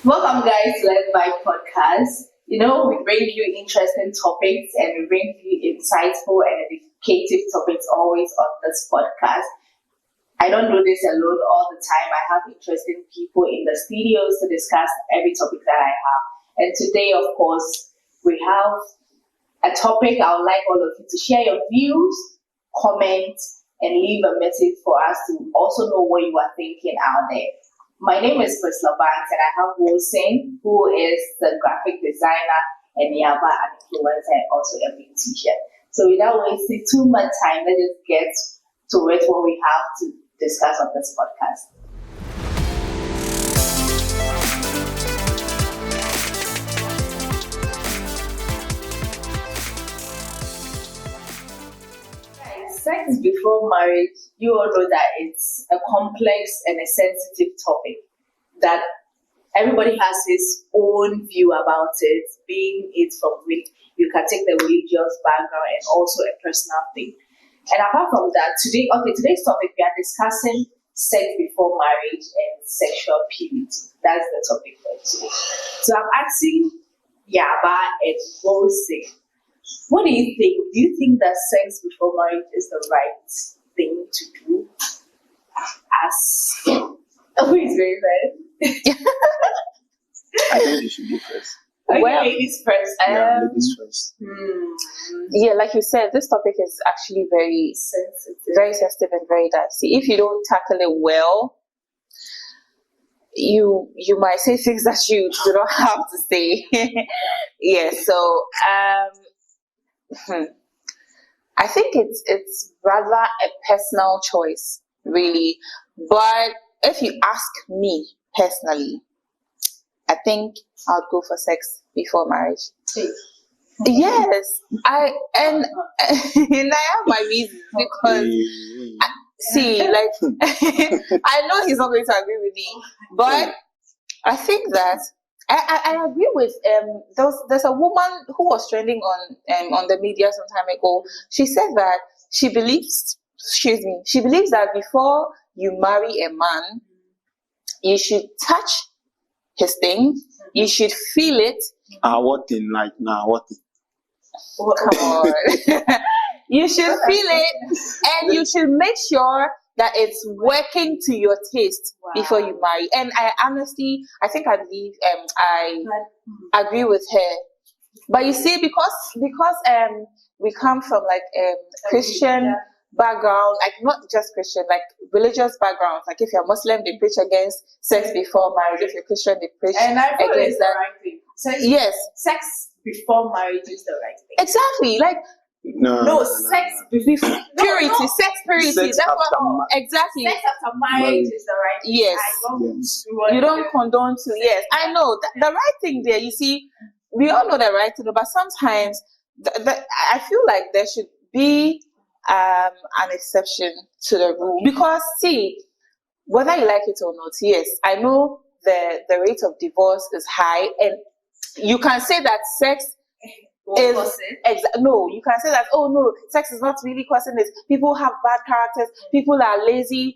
Welcome, guys, to Let's Vibe Podcast. We bring you interesting topics and we bring you insightful and educative topics always on this podcast. I don't do this alone all the time. I have interesting people in the studios to discuss every topic that I have. And today, of course, we have a topic I would like all of you to share your views, comment, and leave a message for us to also know what you are thinking out there. My name is Priscilla Banks, and I have Wilson, who is the graphic designer, and Yaba, an influencer, and also a beautician. So without wasting too much time, let's just get to it, what we have to discuss on this podcast. Sex before marriage, you all know that it's a complex and a sensitive topic that everybody has his own view about it, being it from which you can take the religious background and also a personal thing. And apart from that, today's topic, we are discussing sex before marriage and sexual purity. That's the topic for today. So I'm asking Yaba and Wilson, what do you think? Do you think that sex before marriage is the right thing to do? Who is very bad? I think you should go first. Okay, Well, ladies first. Ladies first. Yeah, like you said, this topic is actually very sensitive and very dicey. If you don't tackle it well, you might say things that you do not have to say. Yeah, so I think it's rather a personal choice, really. But if you ask me personally, I think I'd go for sex before marriage. Yes, I have my reasons because I know he's not going to agree with me, but I think that I agree with there's a woman who was trending on the media some time ago. She said that she believes that before you marry a man, you should touch his thing, you should feel it. What thing like now? What thing? Come on. You should feel it and you should make sure that it's working to your taste before you marry. And I believe I agree with her. But you see, because we come from like Christian background, like not just Christian, like religious backgrounds. Like if you're Muslim, they preach against sex before marriage. If you're Christian, they preach against that. Right thing. Yes, sex before marriage is the right thing. Exactly. Like sex before purity, sex purity. Sex That's what exactly. Sex after marriage is the right thing. Yes. You don't condone to. Yes, I know the right thing there. You see, we all know the right thing, but sometimes I feel like there should be an exception to the rule, because see, whether you like it or not, yes, I know the rate of divorce is high, and you can say that sex is no, you can say that, oh no, sex is not really causing this. People have bad characters, people are lazy,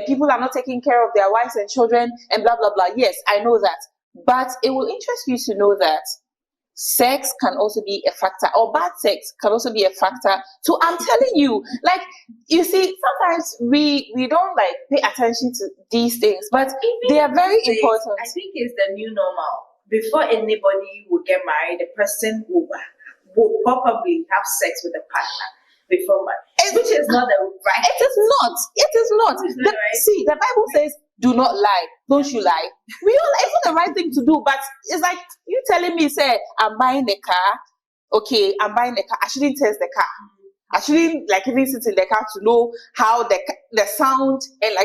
people are not taking care of their wives and children, and blah blah blah. Yes, I know that, but it will interest you to know that sex can also be a factor, or bad sex can also be a factor. So I'm telling you, like, you see, sometimes we don't like pay attention to these things, but they are very important. I think it's the new normal. Before anybody will get married, the person will probably have sex with a partner before marriage, which is not the right. It is not. See, the Bible says, do not lie. Don't you lie? We all, it's not the right thing to do, but it's like you telling me, say, I'm buying a car. Okay, I'm buying a car. I shouldn't test the car. I shouldn't like even sit in the car to know how the sound and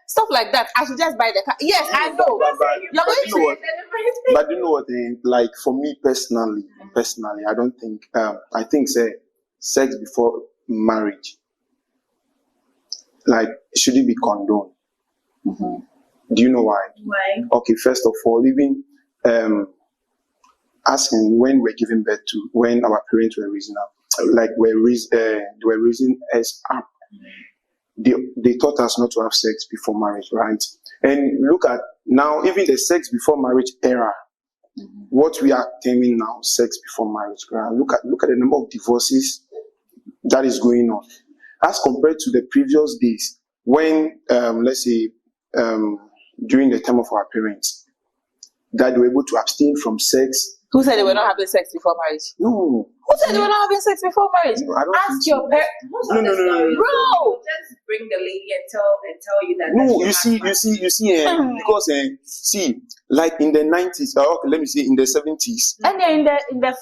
stuff like that. I should just buy the car. Yes, I know. But you know what? Like for me personally, I don't think. I think sex before marriage, like, shouldn't be condoned. Mm-hmm. Do you know why? Why? Okay, first of all, even asking when we're giving birth to, when our parents were raising up, like they were raising us up. They taught us not to have sex before marriage, right? And look at now even the sex before marriage era, what we are terming now sex before marriage. Look at the number of divorces that is going on as compared to the previous days when, let's say, during the time of our parents, that they were able to abstain from sex. Who said they were not having sex before marriage? No. Who said they were not having sex before marriage? No, I don't Ask think your so. parents. No. Bro! Just bring the lady and tell you that. No, you see, because see, like in the 90s, okay, let me say in the 70s. And then in the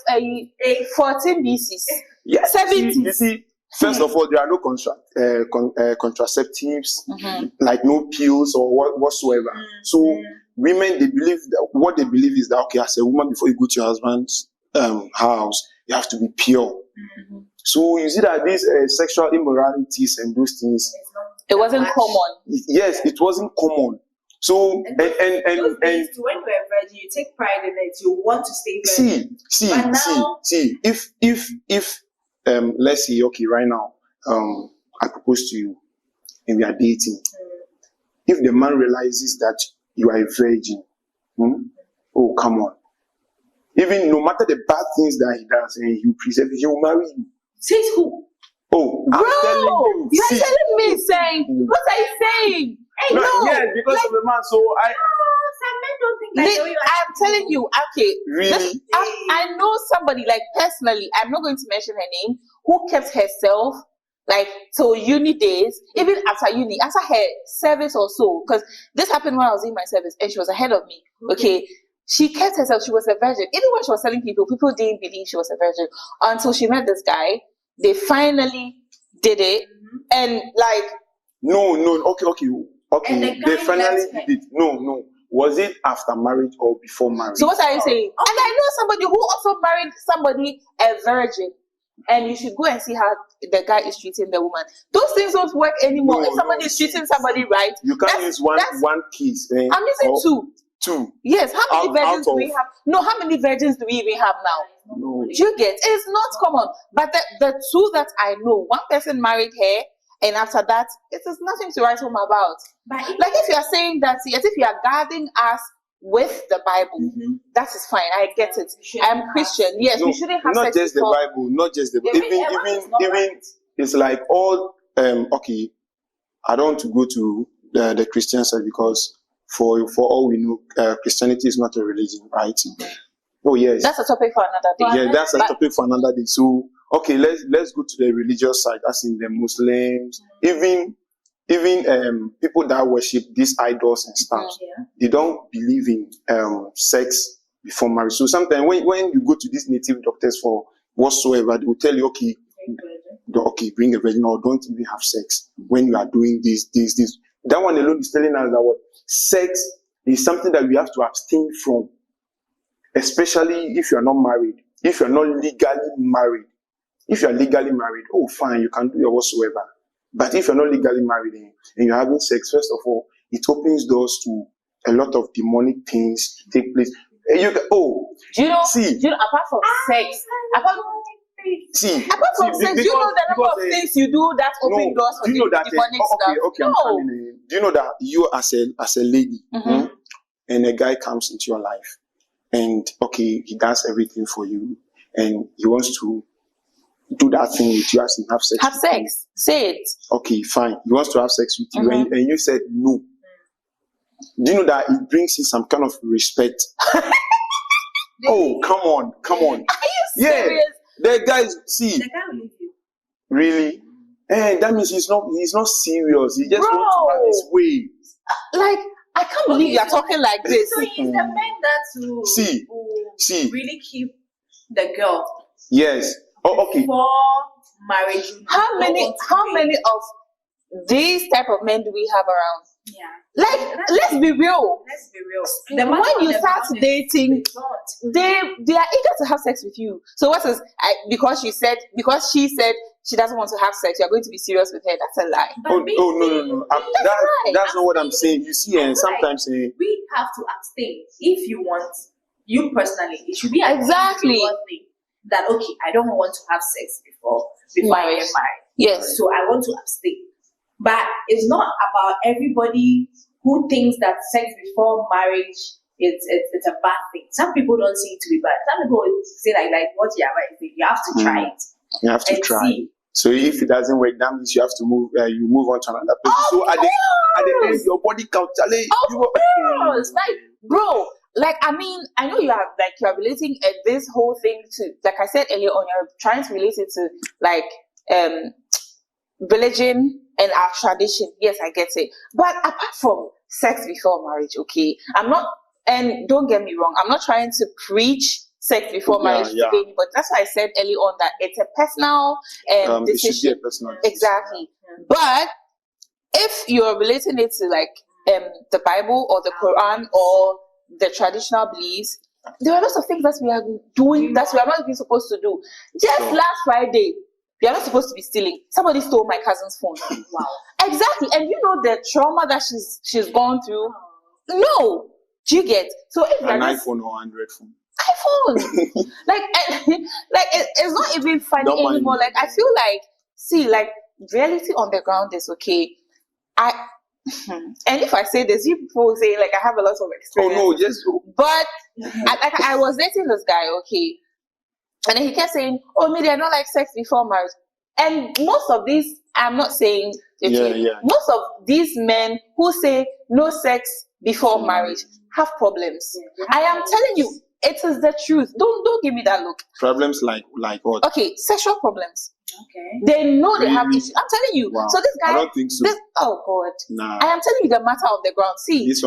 14 BCs. Yes, 70s. you see, first of all, there are no contraceptives, like no pills or whatsoever. So women, they believe that what they believe is that, okay, as a woman, before you go to your husband's house, you have to be pure. So you see that these sexual immoralities and those things, it wasn't common. Yes, it wasn't common. So and when you're a virgin, you take pride in it. You want to stay virgin. See. If let's say, okay, right now, I propose to you and we are dating. If the man realizes that you are a virgin, oh, come on. Even no matter the bad things that he does, and he preserve, he will marry you. Says who? Oh, bro, I'm telling you're telling me, saying, what are you saying? No, yes, because of the man. So some men don't think like I'm telling you, okay. Really? I know somebody, like personally, I'm not going to mention her name, who kept herself like till uni days, even after uni, after her service or so, because this happened when I was in my service and she was ahead of me. Okay. She kept herself, she was a virgin. Even when she was telling people didn't believe she was a virgin until she met this guy. They finally did it. And like, no, okay. They finally did it. No. Was it after marriage or before marriage? So what are you saying? And I know somebody who also married somebody a virgin. And you should go and see how the guy is treating the woman. Those things don't work anymore. If somebody is treating somebody right, you can't use one kiss. I'm using two. Yes. How many virgins do we have? No, how many virgins do we even have now? No. Do you get? It's not common. But the two that I know, one person married her, and after that, it is nothing to write home about. But like if you are saying that, yes, if you are guarding us with the Bible, that is fine. I get it. I'm Christian. Yes, we shouldn't have not sex just before. the Bible, not just the Bible. Even it's like all okay. I don't want to go to the Christian side because for all we know, Christianity is not a religion, right? Oh yes, that's a topic for another day. Yeah, that's a topic for another day. So okay, let's go to the religious side, as in the Muslims, even people that worship these idols and stuff. They don't believe in sex before marriage. So sometimes when you go to these native doctors for whatsoever, they will tell you, okay, bring a virgin, or don't even have sex when you are doing this. That one alone is telling us that what sex is something that we have to abstain from, especially if you are not married, if you are not legally married. If you are legally married, oh fine, you can do your whatsoever. But if you're not legally married and you're having sex, first of all, it opens doors to a lot of demonic things take place. Do you know, apart from sex, apart from sex, do you know the number of things you do that open doors for demonic stuff? Okay, I'm coming in. Do you know that you as a lady, and a guy comes into your life, and okay, he does everything for you, and he wants to do that thing with you as in have sex. Have sex. Say it. Okay, fine. He wants to have sex with you, and you said no. Do you know that it brings you some kind of respect? Oh, come on. Are you serious? The guys, see. The guy will leave you. Really? And that means he's not serious. He just wants to have his way. Like, I can't believe you're talking like this. So he's the man that will really keep the girl. Yes. Oh, okay. Before marriage. How many of these type of men do we have around? Yeah. Like, let's be real. When you start dating, they are eager to have sex with you. So what is because she said she doesn't want to have sex, you're going to be serious with her? That's a lie. No. That's not what I'm saying. You see, and sometimes we have to abstain. If you want, you personally, it should be exactly that. Okay, I don't want to have sex before I get married. Yes. So I want to abstain. But it's not about everybody who thinks that sex before marriage it's a bad thing. Some people don't see it to be bad. Some people say like what you have to try it. You have to and try. See. So if it doesn't work, that means you have to move. You move on to another person. So at the end, your body count. Like, bro. Like, I mean, I know you're relating this whole thing to, like I said earlier on, you're trying to relate it to like religion and our tradition. Yes, I get it. But apart from sex before marriage, okay, I'm not. And don't get me wrong, I'm not trying to preach sex before marriage today, but that's why I said early on that it's a personal decision. It should be a personal decision. Exactly. But if you're relating it to like the Bible or the Quran or the traditional beliefs, there are lots of things that we are doing that we are not even supposed to do. Just last Friday, we are not supposed to be stealing. Somebody stole my cousin's phone. Wow. Exactly. And you know the trauma that she's gone through? No. Do you get? So if an iPhone or Android phone. iPhone. It's not even funny anymore. Like, I feel like, see, like, reality on the ground is okay. And if I say this, you people will say, like, I have a lot of experience. Oh, no, yes. But I was dating this guy, okay. And then he kept saying, oh, maybe I don't like sex before marriage. And most of these, I'm not saying, okay, most of these men who say no sex before marriage have problems. I am telling you, it is the truth. Don't give me that look. Problems like what? Okay, sexual problems. Okay. They know they have issues. I'm telling you. Wow. So this guy. I don't think so. Oh God. Nah. I am telling you the matter of the ground. See, this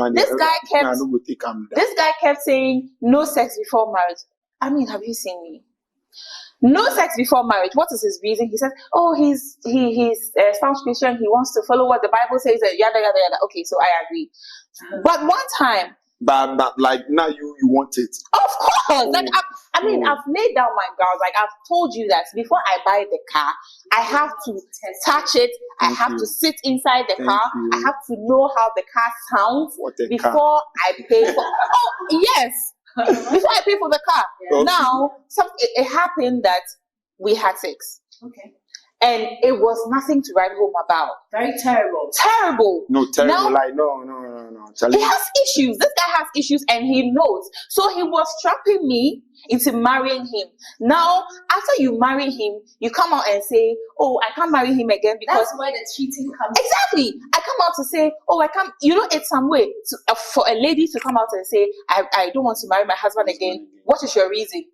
guy kept saying no sex before marriage. I mean, have you seen me? No sex before marriage. What is his reason? He says, "Oh, he's sound Christian. He wants to follow what the Bible says." And yada yada yada. Okay, so I agree. But one time. But like now you want it. Of course. Like I've laid down my guard. Like I've told you that before I buy the car, I have to touch it. I have to sit inside the car. I have to know how the car sounds before I pay for. Oh yes. Before I pay for the car. Okay. Now, it happened that we had sex. Okay. And it was nothing to write home about. Very terrible. Terrible. No, terrible. Now, like, no. He has issues. This guy has issues and he knows. So he was trapping me into marrying him. Now, after you marry him, you come out and say, oh, I can't marry him again because... That's where the cheating comes. Exactly. I come out to say, oh, I can't... You know, it's some way for a lady to come out and say, I don't want to marry my husband again. What is your reason?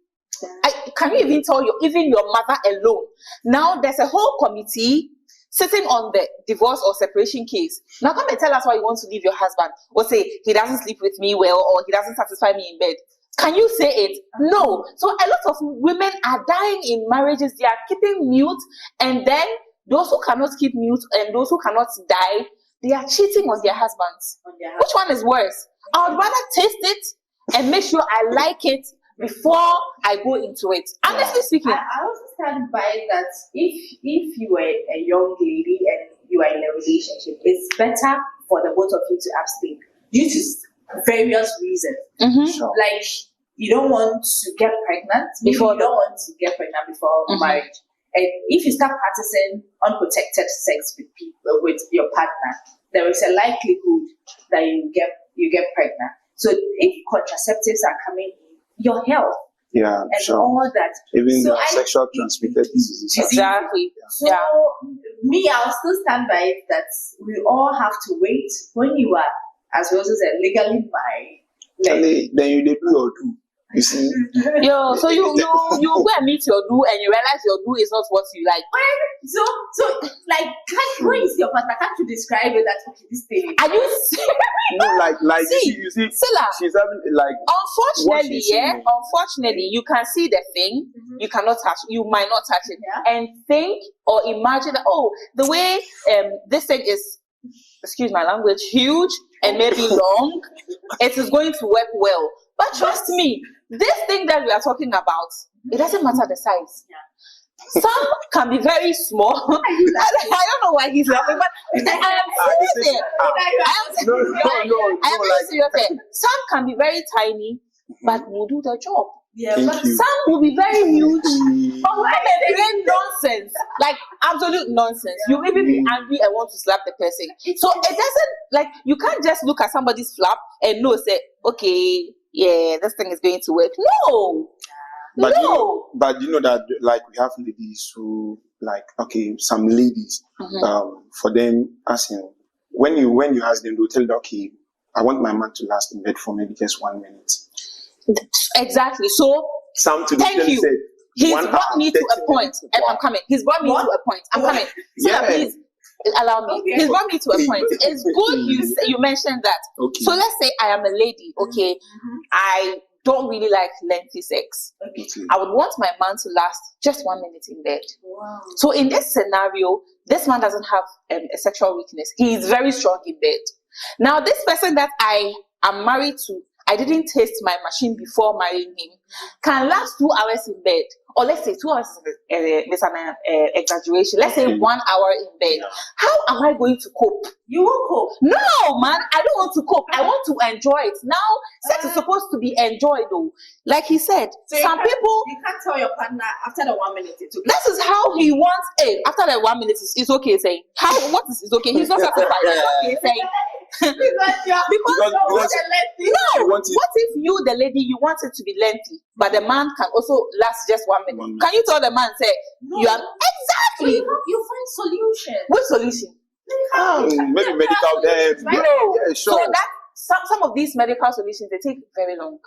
Can you even tell even your mother alone? Now, there's a whole committee sitting on the divorce or separation case. Now come and tell us why you want to leave your husband. Or say, he doesn't sleep with me well, or he doesn't satisfy me in bed. Can you say it? No. So a lot of women are dying in marriages. They are keeping mute. And then those who cannot keep mute and those who cannot die, they are cheating on their husbands. Which one is worse? I would rather taste it and make sure I like it before I go into it. Honestly speaking. I also stand by that if you were a young lady and you are in a relationship, it's better for the both of you to abstain due to various reasons. Mm-hmm. Like you don't want to get pregnant before marriage. And if you start practicing unprotected sex with people, with your partner, there is a likelihood that you get pregnant. So if contraceptives are coming in, your health, and all that, even the sexual transmitted diseases. Exactly. So me, I'll still stand by it that we all have to wait when you are, as we also said, legally married. Then you do your do. You see? So you go and meet your do and you realize your do is not what you like. So like, when you see your partner, can't you describe it that okay, this thing? Are you serious? No, like you see, Silla, she's having like. Unfortunately, you can see the thing, you cannot touch. You might not touch it, and think or imagine. Oh, the way this thing is. Excuse my language. Huge and maybe long. It is going to work well. But trust me, this thing that we are talking about, it doesn't matter the size. Some can be very small. I don't know why he's laughing, but I am serious. I am serious. Some can be very tiny, but will do the job. Thank you. Some will be very huge, but women plain nonsense, like absolute nonsense. You may be angry and want to slap the person. So it doesn't, like, you can't just look at somebody's flap and know, say, okay, yeah, this thing is going to work. No. But No. you know that, like, we have ladies who, like, okay, some ladies, for them, as in, when you ask them, they'll tell them, okay, I want my man to last in bed for maybe just 1 minute. Exactly. So Some to thank you. said, He's 1 brought hour, me to 30 a point, minutes. and I'm coming. He's brought me to a point. I'm coming. So Yeah. please allow me. Okay. He's brought me to a point. It's good you mentioned that. Okay. So let's say I am a lady. Okay, I don't really like lengthy sex. Okay. I would want my man to last just 1 minute in bed. Wow. So in this scenario, this man doesn't have a sexual weakness. He is very strong in bed. Now, this person that I am married to, I didn't taste my machine before marrying him, can last 2 hours in bed. Or let's say 2 hours is an exaggeration. Let's say 1 hour in bed. Yeah. How am I going to cope? You won't cope. No, man, I don't want to cope. I want to enjoy it. Now, sex is supposed to be enjoyed, though. Like he said, So some people, you can't tell your partner after the 1 minute it took. that is how he wants it. After the 1 minute, it's okay saying. What is okay? He's not satisfied. It's okay saying. Because no, what if you, the lady, you want it to be lengthy, but the man can also last just 1 minute? 1 minute. Can you tell the man, say, No. you are exactly You find solution. what solution? Maybe medical there. No. Yeah, sure. So that some of these medical solutions, they take very long.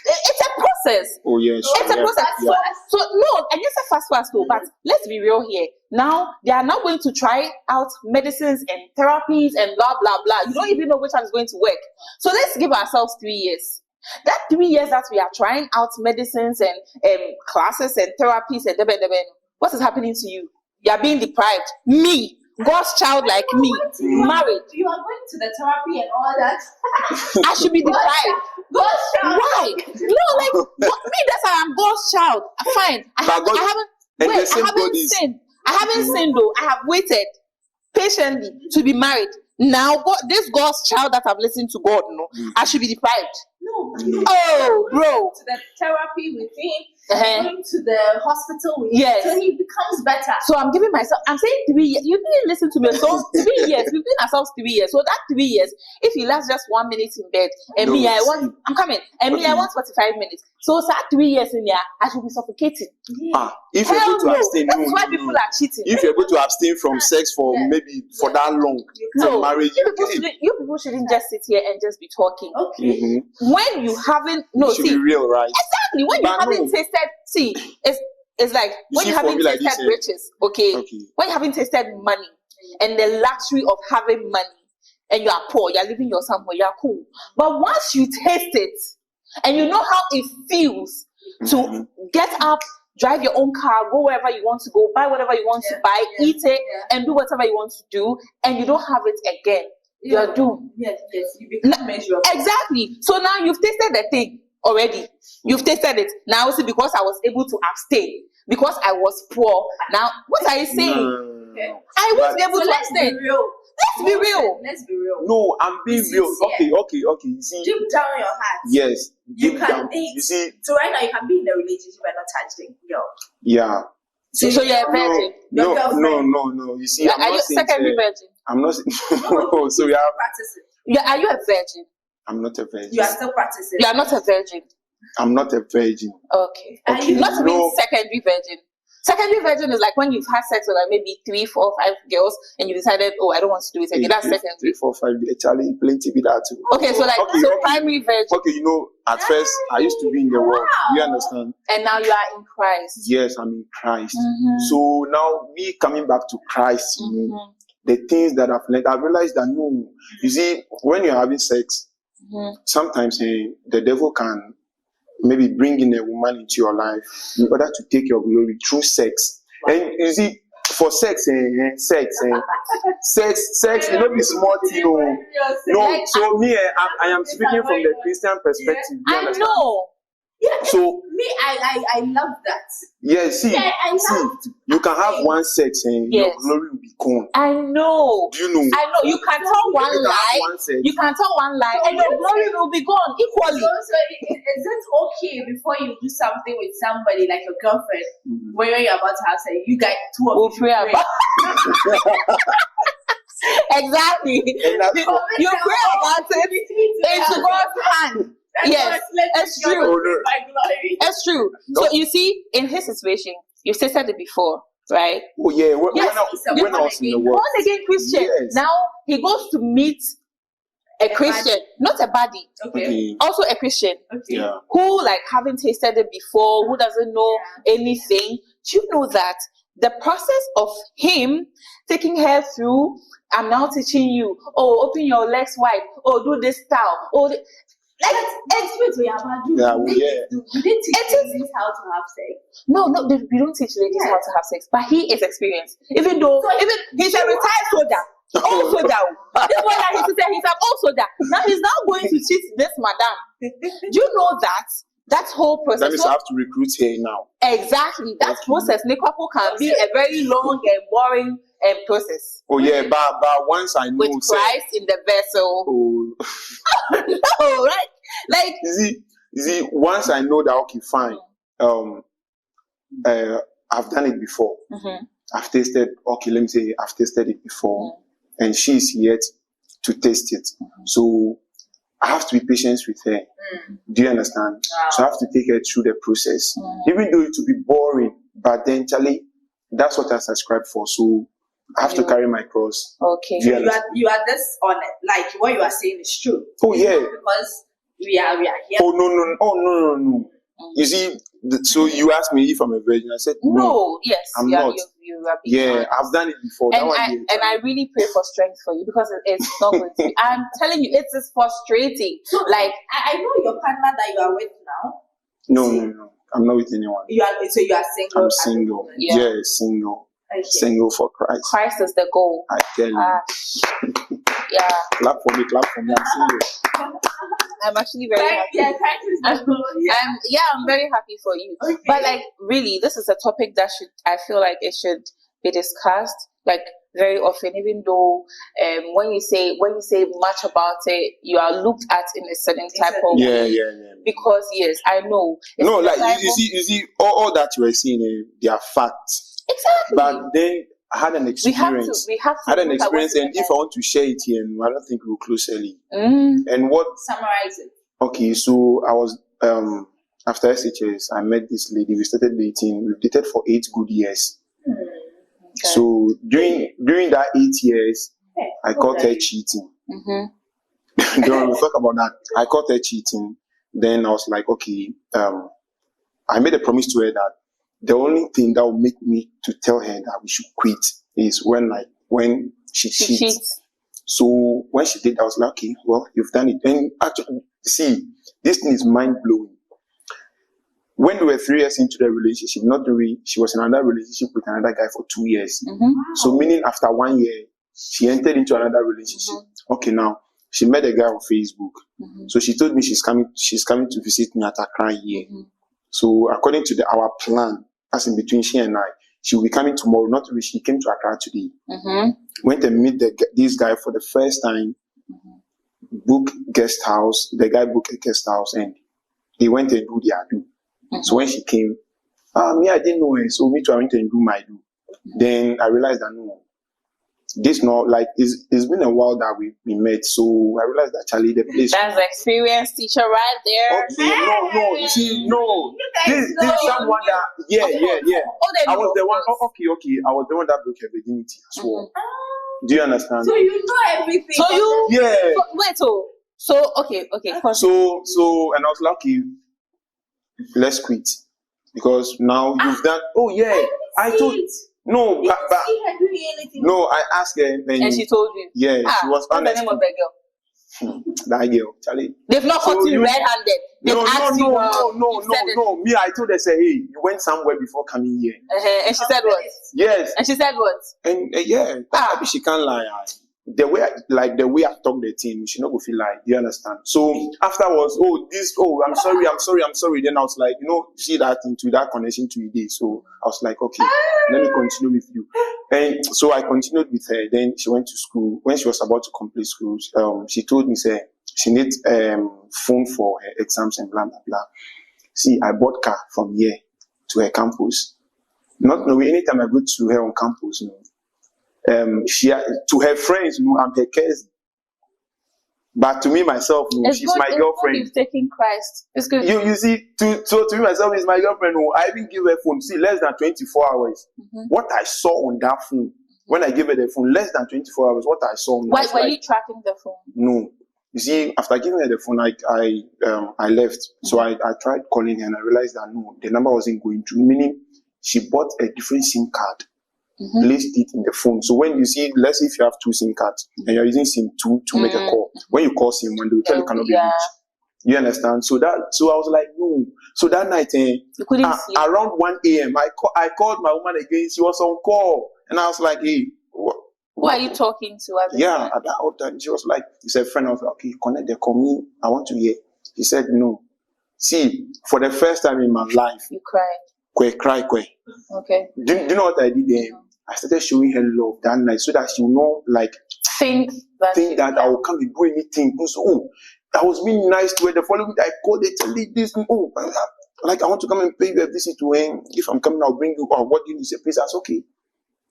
It's a process. Oh yes. It's a process. Yeah. So no, and it's a fast though. But let's be real here. Now they are now going to try out medicines and therapies and blah blah blah. You don't even know which one is going to work. So let's give ourselves 3 years. That 3 years that we are trying out medicines and classes and therapies and what is happening to you? You are being deprived. Me, God's child like me, married. You are going to the therapy and all that. I should be deprived. God's child. Why? No, like me, that's how I'm God's child. Fine. I haven't sinned. I haven't sinned though. I have waited patiently to be married. Now, this God's child that I've listened to God, I should be deprived. No. Oh, bro. To the therapy with him, Uh-huh. going to the hospital with Yes. him, so he becomes better. So I'm giving myself, I'm saying 3 years. You didn't listen to me. So 3 years. We've given ourselves 3 years. So that 3 years, if he lasts just 1 minute in bed, and No, me, I see. want, I'm coming, and me, I want 45 minutes. So that 3 years in there, I should be suffocating. If you're Hell able to no. abstain, That's why people are cheating. If you're able to abstain from sex for maybe for that long, No, marriage, you people shouldn't just sit here and just be talking. Okay. When you haven't, it should be real, right? exactly. When you But haven't no. tasted, it's like when see, you for haven't me, like tasted this, riches, okay? When you haven't tasted money and the luxury of having money, and you are poor, you're living your somewhere, you're cool. But once you taste it and you know how it feels to get up, drive your own car, go wherever you want to go, buy whatever you want to buy, eat it, and do whatever you want to do, and you don't have it again, you're doomed. Yes, you become miserable. Exactly. So now you've tasted the thing already. You've tasted it. Now see, because I was able to abstain, because I was poor. Now, what are you saying? Okay. I won't be able to let's abstain. be real. Let's be real. Let's be real. No, I'm being real. Sincere. Okay. You see, Deep down in your heart. yes, You deep can down. date. You see, So right now you can be in a relationship and not touch the girl. yeah. So you're a virgin. Your girlfriend. No. You see, I'm Are not you saying. secondary virgin? I'm not. So we have. Practicing. Yeah, are you a virgin? I'm not a virgin. You are still practicing. You are not a virgin. I'm not a virgin. Okay. Okay, Not to no. be secondary virgin. Secondary virgin is like when you've had sex with like maybe 3, 4, 5 girls and you decided, oh, I don't want to do it again. That's secondary. 3, 4, 5. Actually, plenty with that too. Okay, so like primary virgin. Okay, at first I used to be in the world. Do you understand? And now you are in Christ. Yes, I'm in Christ. Mhm. So now me coming back to Christ, the things that I've learned, I've realized that no, you see, when you're having sex, sometimes the devil can maybe bring in a woman into your life in order to take your glory through sex. And you see, for sex, sex, it don't be small thing. No. So me, I am speaking from the Christian perspective. You I understand? know. Yeah, So me, I love that. yeah, see, I you can have one sex and your glory will be gone. I know. Do you know? I know. You can tell one You can have lie. one sex. You can tell one lie, and your glory will be gone equally. So is it okay before you do something with somebody like your girlfriend, when you're about to have sex, you guys two of you pray about? Exactly. You pray about it into God's hand. Yes, it's true. It's true. No. So you see, in his situation, you've stated it before, right? Oh yeah, when Yes. I was in the world, Born again Christian. Yes. Now he goes to meet a Christian, not a baddie, okay. also a Christian, Yeah. who like haven't tasted it before, who doesn't know anything. Do you know that the process of him taking her through, I'm now teaching you, oh, open your legs wide, oh, do this style, oh, like Experts we are about Yeah, you didn't teach ladies how to have sex. No, we don't teach ladies how to have sex, but he is experienced. Even though, he's a retired soldier, old soldier. This one that he's an old soldier. Now he's now going to teach this madam. Do you know that whole process? That means I have to recruit her now. Exactly. That process, Nekwapo, can be a very long and boring process. Oh yeah, but once I know with Christ in the vessel. Oh. No, right? Like you see, once I know that okay, fine. I've done it before. Mm-hmm. I've tasted. Okay, let me say I've tasted it before, and she's yet to taste it. Mm-hmm. So I have to be patient with her. Do you understand? Wow. So I have to take her through the process, even though it will be boring. But then, Charlie, that's what I subscribe for. So I have to carry my cross. Okay. You are this on it. Like what you are saying is true. Oh it's yeah. Because we are here. Oh no. Oh no. You see, so you asked me if I'm a virgin. I said no. Yes, I'm not. You are being honest. I've done it before. And I really pray for strength for you because it's not going to be. I'm telling you, it is frustrating. So, like I know your partner that you are with now. No. I'm not with anyone. You are single. I'm single. Yeah, single. Okay. Single for Christ. Christ is the goal. I tell you. Yeah. Clap for me. I'm single. I'm actually very happy. Yeah, Christ is the goal. I'm very happy for you. Okay. But like, really, this is a topic that I feel like it should be discussed like very often. Even though when you say much about it, you are looked at in a certain type of way. Yeah. Because yes, I know. No, like you see, all that you are saying, they are facts. Exactly. But then I had an experience. We have to. I had an experience, and if I want to share it here, I don't think we'll close early. And what? Summarize it. Okay, so I was after S.E.X, I met this lady. We started dating. We've dated for 8 good years. Okay. So during that 8 years, I caught her cheating. Don't talk about that. I caught her cheating. Then I was like, okay. I made a promise to her that the only thing that will make me to tell her that we should quit is when she cheats. So when she did, I was like, okay, well, you've done it. And actually, see, this thing is mind blowing. When we were 3 years into the relationship, she was in another relationship with another guy for 2 years. So meaning after 1 year, she entered into another relationship. Okay, now she met a guy on Facebook. So she told me she's coming to visit me at Accra here. So according to our plan, as in between she and I, she will be coming tomorrow. Not really, she came to Accra today. Went and meet this guy for the first time. Book guest house. The guy booked a guest house and they went and do their do. So when she came, me, I didn't know her. So me too, I went and do my do. Then I realized that no, this not like it's been a while that we met. So I realized that Charlie, the place. That's the experienced teacher right there. Okay, no, you see, no. This someone that yeah. I was the one. Okay. I was the one that broke her virginity as well. Do you understand? So you know everything. So you wait. So okay. So and I was lucky. Let's quit because now you've done. Oh yeah, I told. No, but no, I asked her and she told you. Yeah, she was honest. What's the name of that girl? That girl, Charlie. They've not caught you red-handed. No. Me, I told her, say, hey, you went somewhere before coming here. And she said what? Yes. And she said what? And yeah, maybe she can't lie. the way I talk the thing, she not go feel like, you understand? So afterwards, I'm sorry. Then I was like, see that into that connection to you. So I was like, okay, let me continue with you. And so I continued with her. Then she went to school. When she was about to complete school, she told me, say, she needs phone for her exams and blah, blah, blah. See, I bought car from here to her campus. Not knowing anytime I go to her on campus, she to her friends, I'm her cousin. But to me myself, she's my girlfriend. You've taken Christ. It's good. You see, to me myself is my girlfriend. I even give her phone. See, less than 24 hours. What I saw on that phone when I gave her the phone, less than 24 hours. What I saw. Why were you tracking the phone? No. You see, after giving her the phone, I left. So I tried calling her and I realized that no, the number wasn't going through. Meaning, she bought a different SIM card. Placed it in the phone. So when you see, let's say if you have 2 SIM cards and you're using SIM 2 to make a call, when you call SIM 1, they will tell you cannot be reached. You understand? So I was like, no. So that night, you couldn't sleep. Around 1 a.m., I called my woman again. She was on call, and I was like, hey, who are you talking to? At that time, she was like, it's a friend. I was like, okay, connect the call me. I want to hear. She said, no. See, for the first time in my life, you cried. Cry. Okay. Do you know what I did then? I started showing her love that night so that she will know, like, think that I will come and do anything. So, I was being nice to her. The following week, I called her, tell her this. Like, I want to come and pay you a visit to her. If I'm coming, I'll bring you. Or what do you need? Say, please, that's okay.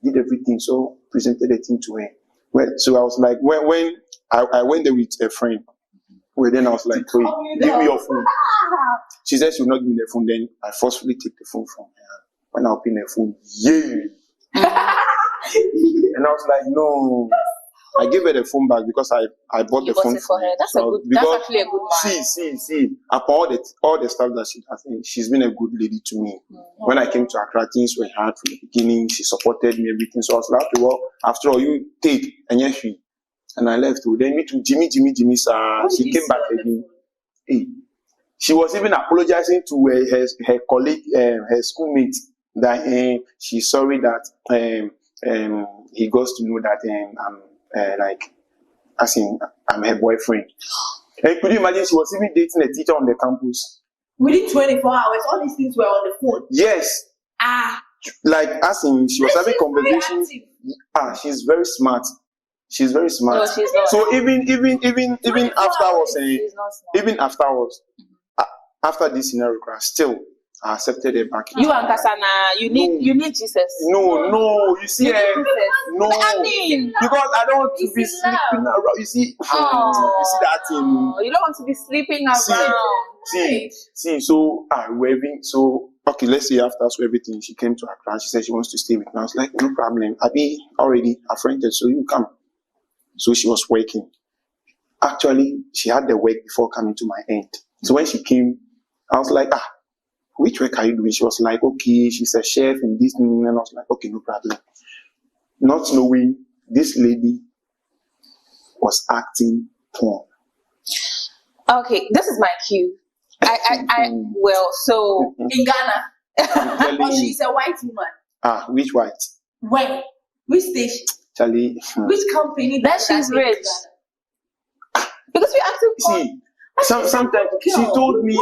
Did everything. So, presented the thing to her. Well, so I was like, when I went there with a friend, well, then I was like, wait, give me your phone. She said she would not give me the phone. Then I forcefully take the phone from her. When I opened the phone, and I was like, no. I gave her the phone back because I bought the phone for her. That's actually a good man. See. Upon all the stuff that she has, she's been a good lady to me. When I came to Accra, things were hard from the beginning. She supported me, everything. So I was like, okay, well, after all, you take and yes, and I left. Then me to Jimmy, sir. She came back again. Hey. She was even apologizing to her colleague, her schoolmate, that she's sorry that he goes to know that I'm her boyfriend. And could you imagine she was even dating a teacher on the campus? Within 24 hours, all these things were on the phone. Yes. Like she was having conversations. She's very smart. She's very smart. No, she's not. So even afterwards, after this scenario, still I accepted her back. You and Kasana, you need Jesus. No, you see, no, I mean, because I don't want to be sleeping around. You see, you see that thing. You don't want to be sleeping around. See. So okay. Let's say after everything, she came to Accra. She said she wants to stay with me. I was like, no problem. I be already a friend, so you come. So she was working. Actually, she had the work before coming to my end. So when she came, I was like, which work are you doing? She was like, okay, she's a chef in this, and I was like, okay, no problem. Not knowing this lady was acting porn. Okay, this is my cue. So in Ghana, or she's a white woman. Which white? Where? Which station? Charlie. Which company? That she's rich. Because we acting porn. See, sometimes she told me,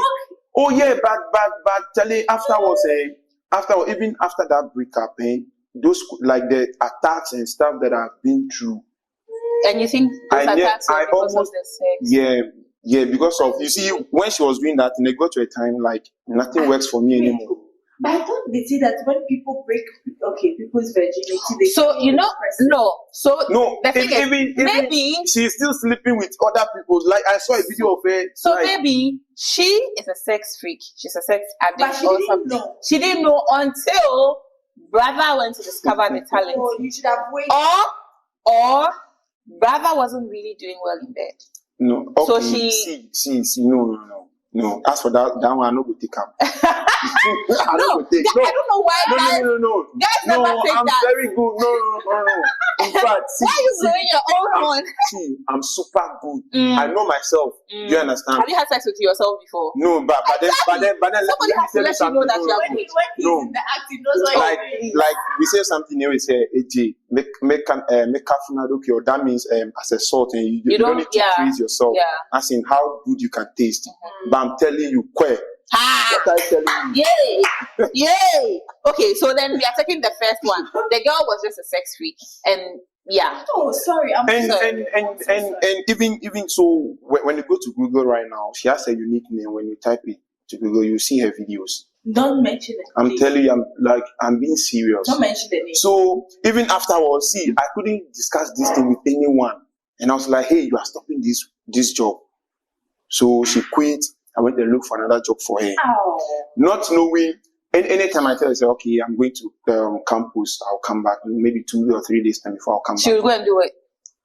oh yeah, but Charlie, afterwards, even after that breakup, those like the attacks and stuff that I've been through. And you think those attacks are because of the sex? Yeah, because of, you see, when she was doing that, and it got to a time like nothing works for me anymore. But I thought they say that when people break people's virginity, the thing is, maybe she's still sleeping with other people. Like I saw a video of her. So maybe she is a sex freak. She's a sex addict. But she didn't know. She didn't know until brother went to discover the talent. Oh, you should have waited. Or brother wasn't really doing well in bed. No. Okay. So she See. No. No, as for that one, I no go take am. I No, I don't know why guys No, never take I'm that. very good. No. In fact, see, Why are you blowing your own horn? See, I'm super good. I know myself. Do you understand? Have you had sex with yourself before? No, but then Somebody has to let you know that you are When good. he's in the act, he knows what he's doing. like we say something here, we say, AJ, make okay, or that means as a salt, and you don't need to praise yourself. Yeah. As in how good you can taste. But I'm telling you, what I telling you. Yay! Okay, so then we are taking the first one. The girl was just a sex freak, and yeah. Oh, sorry. I'm sorry. And even so, when you go to Google right now, she has a unique name. When you type it to Google, you see her videos. Don't mention it. I'm telling you, I'm being serious. Don't mention the name. So even afterwards, see, I couldn't discuss this thing with anyone, and I was like, hey, you are stopping this job. So she quit. I went and looked for another job for her. Oh. Not knowing. Anytime I tell her, say, okay, I'm going to campus, I'll come back maybe 2 or 3 days time before I'll come back. She will go and do it.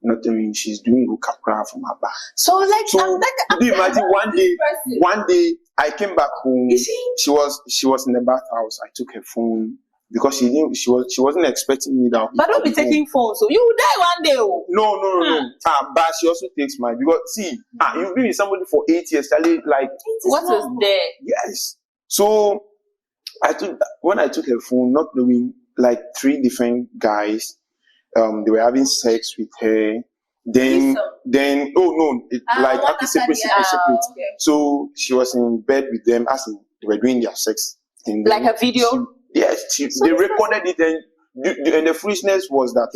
Not knowing she's doing hookup from her back. So do you imagine one day I came back home. She was in the bathhouse. I took her phone because she knew she wasn't expecting me that. But don't be taking phones, so you will die one day. Oh. No. But she also takes mine because see, you've been with somebody for 8 years. Like what is there? Yes. So when I took her phone, not knowing, like 3 different guys, they were having sex with her. Then like after separate. Okay. So she was in bed with them as in they were doing their sex thing. Like a video. Yes, they recorded it, and the foolishness was that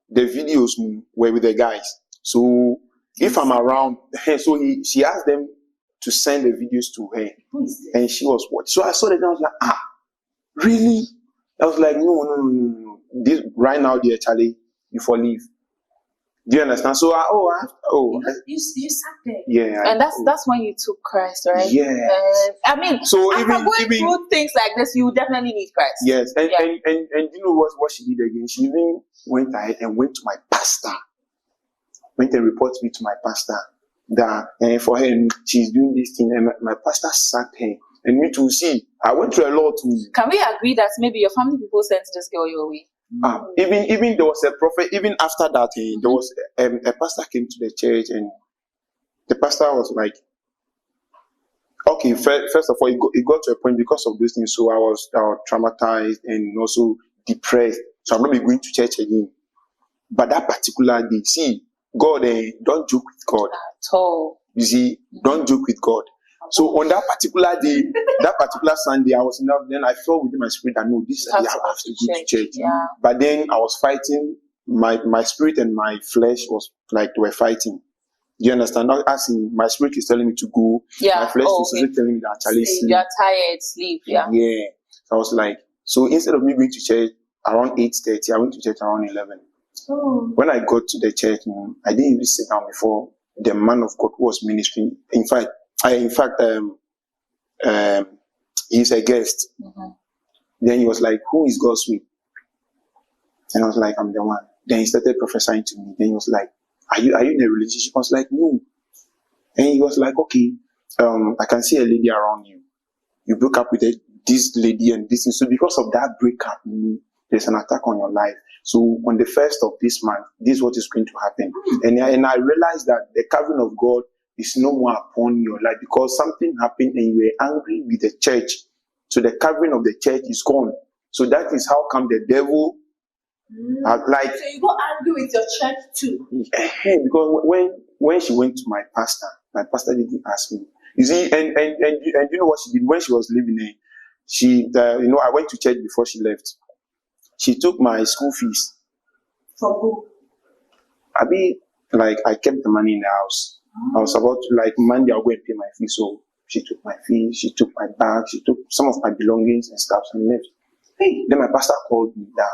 the videos were with the guys. So if I'm around, so she asked them to send the videos to her, and she was watching. So I saw that, and I was like, really? I was like, no. This right now, dear Charlie, you for leave. Do you understand? So you sat there. Yeah. And that's when you took Christ, right? Yeah. I mean, so after going through things like this, you definitely need Christ. Yes, and you know what she did again? She even went ahead and went to my pastor. Went and reported me to my pastor that for her she's doing this thing, and my pastor sacked her. And me too. See, I went through a lot too. Can we agree that maybe your family people sent this girl your way? Even there was a prophet. Even after that, there was a pastor came to the church, and the pastor was like, okay, first of all, it got to a point because of those things. So I was traumatized and also depressed. So I'm not going to church again. But that particular day, see, God, don't joke with God. At all. You see, don't joke with God. So on that particular day, that particular Sunday, I was enough. Then I felt within my spirit that no, this I have to go to church. Yeah. But then I was fighting. My spirit and my flesh was like they were fighting. Do you understand? Not as in my spirit is telling me to go. Yeah. My flesh is also telling me that actually sleep. You're tired, sleep. Yeah. Yeah. So I was like, so instead of me going to church around 8:30, I went to church around 11. Oh. When I got to the church, I didn't even sit down before the man of God who was ministering. In fact, he's a guest. Mm-hmm. Then he was like, who is God's will? And I was like, I'm the one. Then he started prophesying to me. Then he was like, are you in a relationship? I was like, no. And he was like, okay, I can see a lady around you. You broke up with this lady and this. And so because of that breakup, there's an attack on your life. So on the 1st of this month, this is what is going to happen. And I realized that the covering of God is no more upon your life because something happened and you were angry with the church. So the covering of the church is gone. So that is how come the devil so you got angry with your church too? Because when she went to my pastor didn't ask me. You see, and you know what she did when she was leaving there? She I went to church before she left. She took my school fees. From who? I kept the money in the house. I was about to, Monday, I'll go and pay my fee. So she took my fee, she took my bag, she took some of my belongings and stuff and left. Hey, then my pastor called me that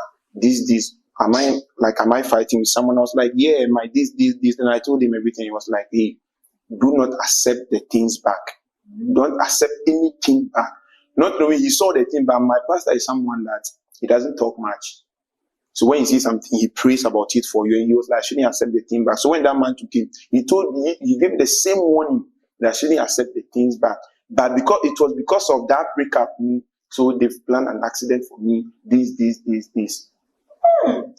am I fighting with someone? I was like, yeah, this. And I told him everything. He was like, hey, do not accept the things back. Don't accept anything back. Not knowing he saw the thing, but my pastor is someone that he doesn't talk much. So when he sees something, he prays about it for you. And he was like, I shouldn't accept the thing back. So when that man took him, he gave me the same warning that she didn't accept the things back. But because of that breakup, so they've planned an accident for me. This.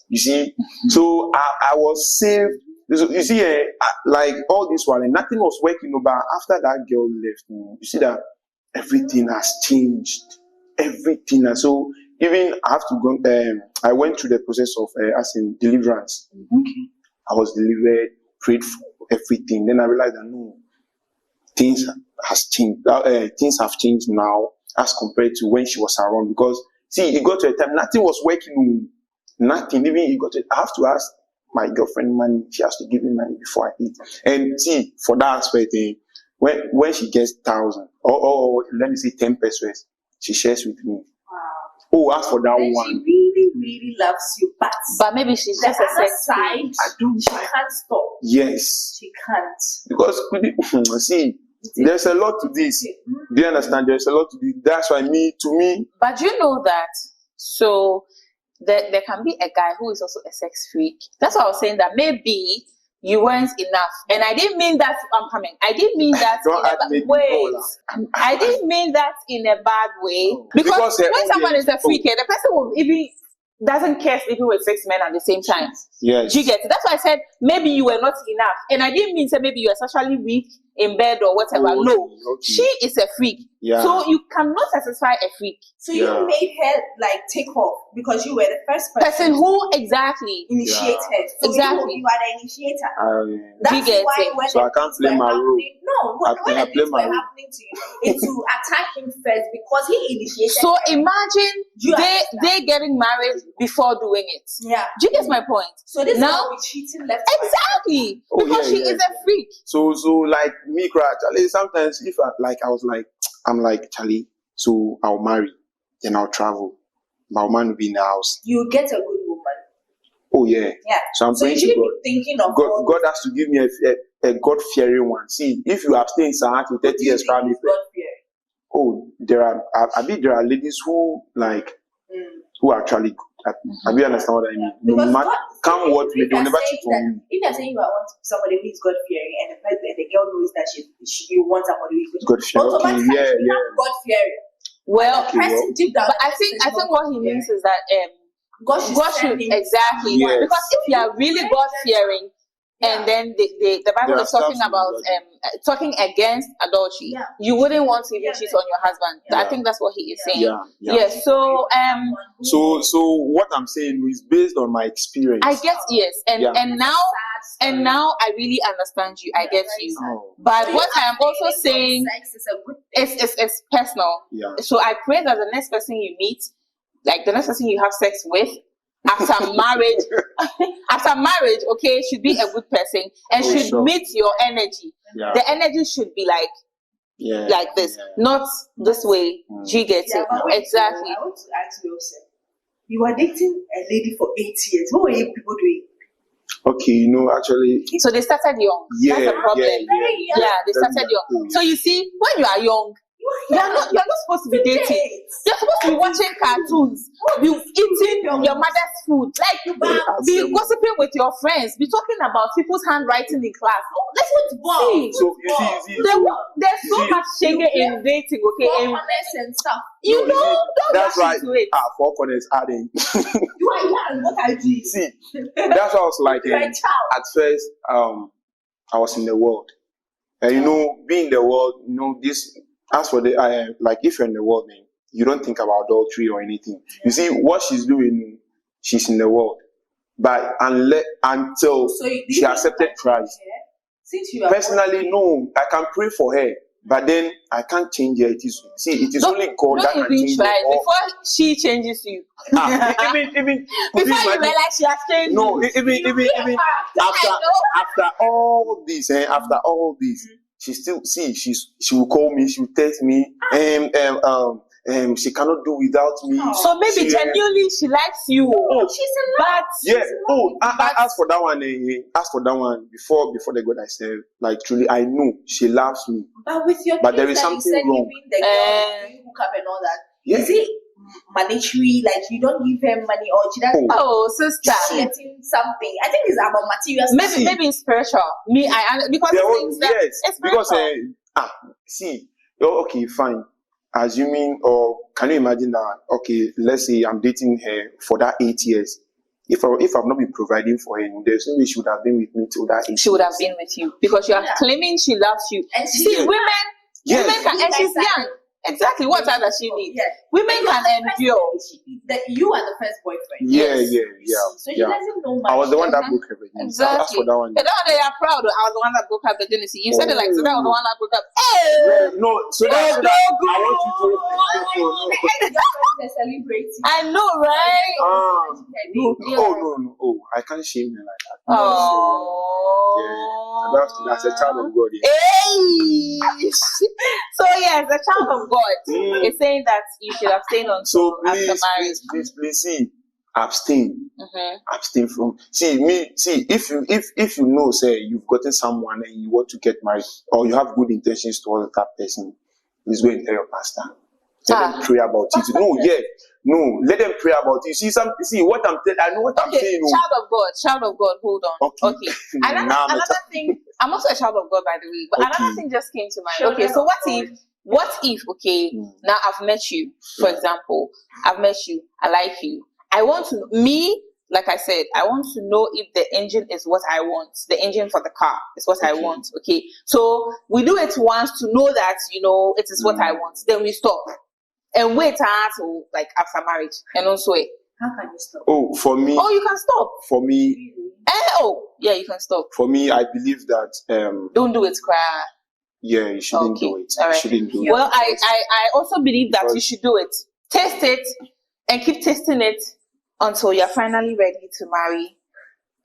You see, so I was saved. You see, like all this while, and nothing was working. But after that girl left, you see that everything has changed. Everything, and so even I have to go. I went through the process of as in deliverance. Okay. I was delivered, prayed for everything. Then I realized that no, things has changed. Things have changed now as compared to when she was around. Because see, it got to a time nothing was working. Nothing. Even it got to, I have to ask my girlfriend money. She has to give me money before I eat. And see, for that aspect, when she gets 1,000 or let me say 10 pesos, she shares with me. Wow. Oh, as for that Then one, she really, really loves you, but maybe she's the just a other sex side, freak. she can't stop. yes, She can't. because see, there's a lot to this. Do you understand? There's a lot to this. That's why to me. But you know that, so there can be a guy who is also a sex freak. That's why I was saying that maybe you weren't enough. And I didn't mean that, I'm coming. I didn't mean that in a bad way. I didn't mean that in a bad way. Because when someone is a freak, the person will even doesn't care sleeping with 6 men at the same time. Yes. Do you get it? That's why I said maybe you were not enough. And I didn't mean say maybe you are sexually weak in bed or whatever. Oh, no. okay. She is a freak. Yeah. So you cannot satisfy a freak. So you made her like take off because you were the first person who exactly initiate her. So exactly. you are the initiator. Do you get why it? when So I can't play my role. No, when the things were happening to you, it's to attack him first because he initiated. So her. imagine they getting married before doing it. Yeah. Do you get my point? So this now will be cheating left. Exactly. Oh, because she is a freak. So like me, Charlie, sometimes if I'm like Charlie, so I'll marry, then I'll travel. My man will be in the house. You get a good woman. Oh yeah. Yeah. So I'm so praying you to shouldn't God. be thinking of God has to give me a God-fearing one. See, if you have stayed in Sahara to 30 years, probably. Oh, there are ladies who like who are actually good. I do understand what I mean. No matter come what may, they'll never cheat on you. If you're saying you want somebody who is God fearing and the girl knows that you want somebody who is God fearing, automatically God fearing. Well, deep down, but I think what he means is that God should exactly. Yes. Because if you are really God fearing, and then the Bible is talking about talking against adultery, you wouldn't want to even cheat on your husband. I think that's what he is saying. Yes. So so what I'm saying is based on my experience. I guess yes, and now I really understand you. I get you. But what I am also saying is personal. Yeah. So I pray that the next person you meet, like the next person you have sex with, after marriage, okay, should be a good person and should meet your energy. Yeah. The energy should be like this, not this way. Do you get it? Exactly. I want to ask you, you were dating a lady for 8 years. What were you people doing? Okay, actually. So they started young. Yeah, that's the problem. Yeah, they started young. So you see, when you are young, you're not supposed to be dating. You're supposed to be watching cartoons, be eating your mother's food, be gossiping with your friends, be talking about people's handwriting in class. Let's see. So you see, there's so much shame in dating, okay? And stuff. That's why four corners adding. You are young. What I do? See, that's what I was like. At first, I was in the world, and being in the world, this. As for like if you're in the world, man, you don't think about adultery or anything. You see what she's doing, she's in the world, but until she accepted Christ. Personally, no, I can pray for her, but then I can't change her. It is only God that can change her. Before she changes you. Even before you realize she has changed. No, even after all this, she still she will call me, she will text me, she cannot do without me. So maybe genuinely she likes you. She's in love. Yeah. As for that one, before the God I serve, like truly I know she loves me. But there is something wrong. The girl, you hook up and all that. Yeah. Is it monetary? Like you don't give her money or she doesn't? Oh, sister, getting something. I think it's about materials. Maybe it's spiritual. Because things that it's spiritual. See, okay, fine. Assuming, or can you imagine that? Okay, let's say I'm dating her for that 8 years. If I've not been providing for her, there's no way she would have been with me till that 8 years. She would have been with you because you are claiming she loves you. And she See, did. women can, and she's young. Exactly. What time does she need? Yes. Women can endure. You are the first boyfriend. Yeah. So she doesn't know much. I was the one that broke her virginity. Exactly. That's for that one. And now they are proud. I was the one that broke her virginity. You said it like so. That was the one that broke her. Yeah, no, so that I want you to. They're celebrating. I know, right? No. Oh, I can't shame you like that. Oh. Yeah, that's a child of God. Yeah. Hey. So yes, the child of God is saying that you should abstain on. So after marriage. please see, abstain. Mm-hmm. Abstain from. See, if you know, say you've gotten someone and you want to get married, or you have good intentions towards that person, please go and tell your pastor. Let them pray about it. No, let them pray about it. See what I'm telling. I know what I'm saying. Child of God, hold on. Okay. Another thing. I'm also a child of God, by the way. But another thing just came to mind. Okay, so what if? Okay, now I've met you. For example, I've met you. I like you. I want to like I said, I want to know if the engine is what I want. The engine for the car is what I want. Okay, so we do it once to know that it is what I want. Then we stop. And wait until like after marriage and also wait. How can you stop? Oh, for me. Oh, you can stop. For me. Yeah, you can stop. For me, I believe that. Don't do it, cry. Yeah, you shouldn't do it. All right. You shouldn't do it. Well, I also believe that you should do it. Test it and keep testing it until you're finally ready to marry,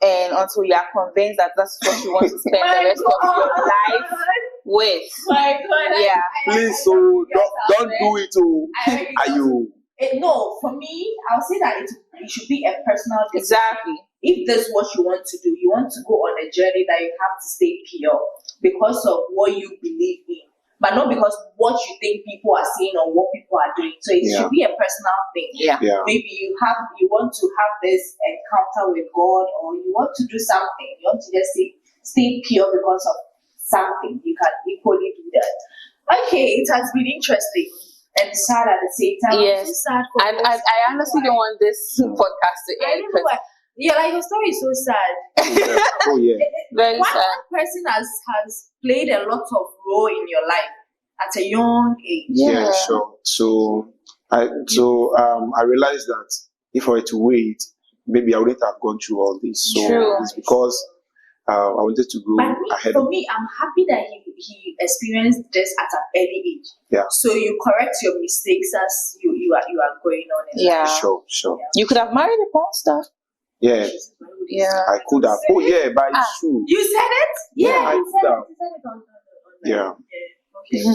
and until you are convinced that that's what you want to spend the rest of your life with. My God. Yeah. Please, so don't do it. Are you? No, for me, I'll say that it should be a personal decision. Exactly. If that's what you want to do, you want to go on a journey that you have to stay pure because of what you believe in, but not because what you think people are saying or what people are doing. So it should be a personal thing. Yeah. Maybe you want to have this encounter with God, or you want to do something. You want to just stay pure because of something. You can equally do that. Okay, it has been interesting and sad at the same time. Yes. I'm so sad for I honestly don't want this podcast to end. Yeah, like your story is so sad. Oh yeah. Very One sad. person has played a lot of role in your life at a young age. Yeah, sure. So I realized that if I were to wait, maybe I wouldn't have gone through all this. So True. it's because I wanted to go ahead. For me, I'm happy that he experienced this at an early age. Yeah. So you correct your mistakes as you are going on. Yeah. Sure. You could have married a porn star. Yeah. Yeah. I could have. Oh yeah, but it's true. You said it? Yeah, I you could have. said it on Yeah. Okay.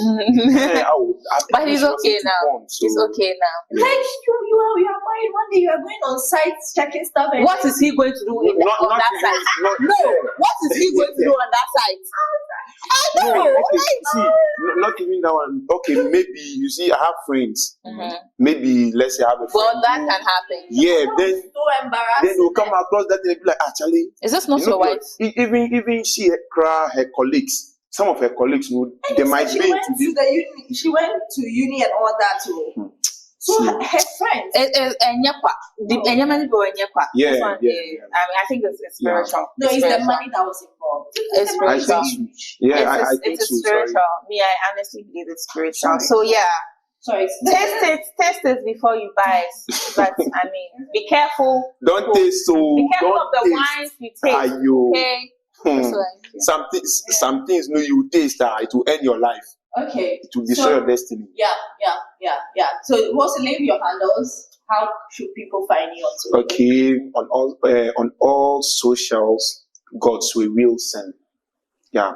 But he's okay now. He's okay now. Like you are married one day, you are going on sites checking stuff. And what is he going to do on that site? What is he going to do on that site? I don't know. See, not even that one. Okay, maybe you see, I have friends. Maybe let's say I have a friend. Well, that can happen. Yeah, then so embarrassing. Then they'll come across that and they'll be like, Charlie. Is this not your wife? Even she cry her colleagues. Some of her colleagues would they might be into this. She went to uni and all that too. So her friends. Yeah. I mean, I think it's spiritual. No, it's the money that was involved. It's spiritual. I think it's so. spiritual. Sorry. I honestly believe it's spiritual. So yeah. Sorry. Test it before you buy it. But I mean, be careful. Don't taste so. Be careful don't of the wines you taste. Okay. Some things you taste it will end your life. Okay. It will destroy your destiny. Yeah. So what's the name of your handles? How should people find you on social? Okay, on all socials, God's Way Wilson. Yeah.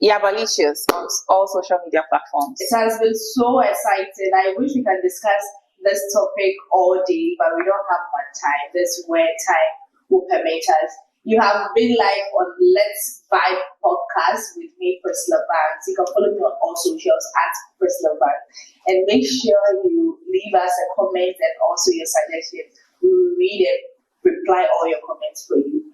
Yabalicious on all social media platforms. It has been so exciting. I wish we can discuss this topic all day, but we don't have much time. This is where time will permit us. You have been live on Let's Vibe podcast with me, Priscilla Barnes. You can follow me on all socials at Priscilla Barnes. And make sure you leave us a comment and also your suggestions. We will read and reply all your comments for you.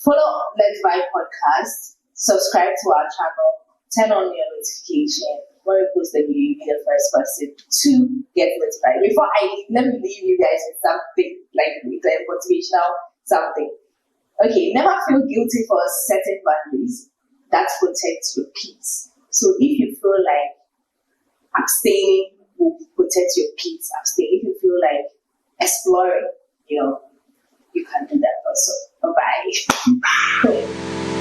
Follow Let's Vibe podcast. Subscribe to our channel turn on your notification. When we post the video, you'll be the first person to get notified. Before I leave, let me leave you guys with something, like with a motivational something. Okay, never feel guilty for setting boundaries. That protects your peace. So if you feel like abstaining will protect your peace, abstain. If you feel like exploring, you can do that also. Bye-bye.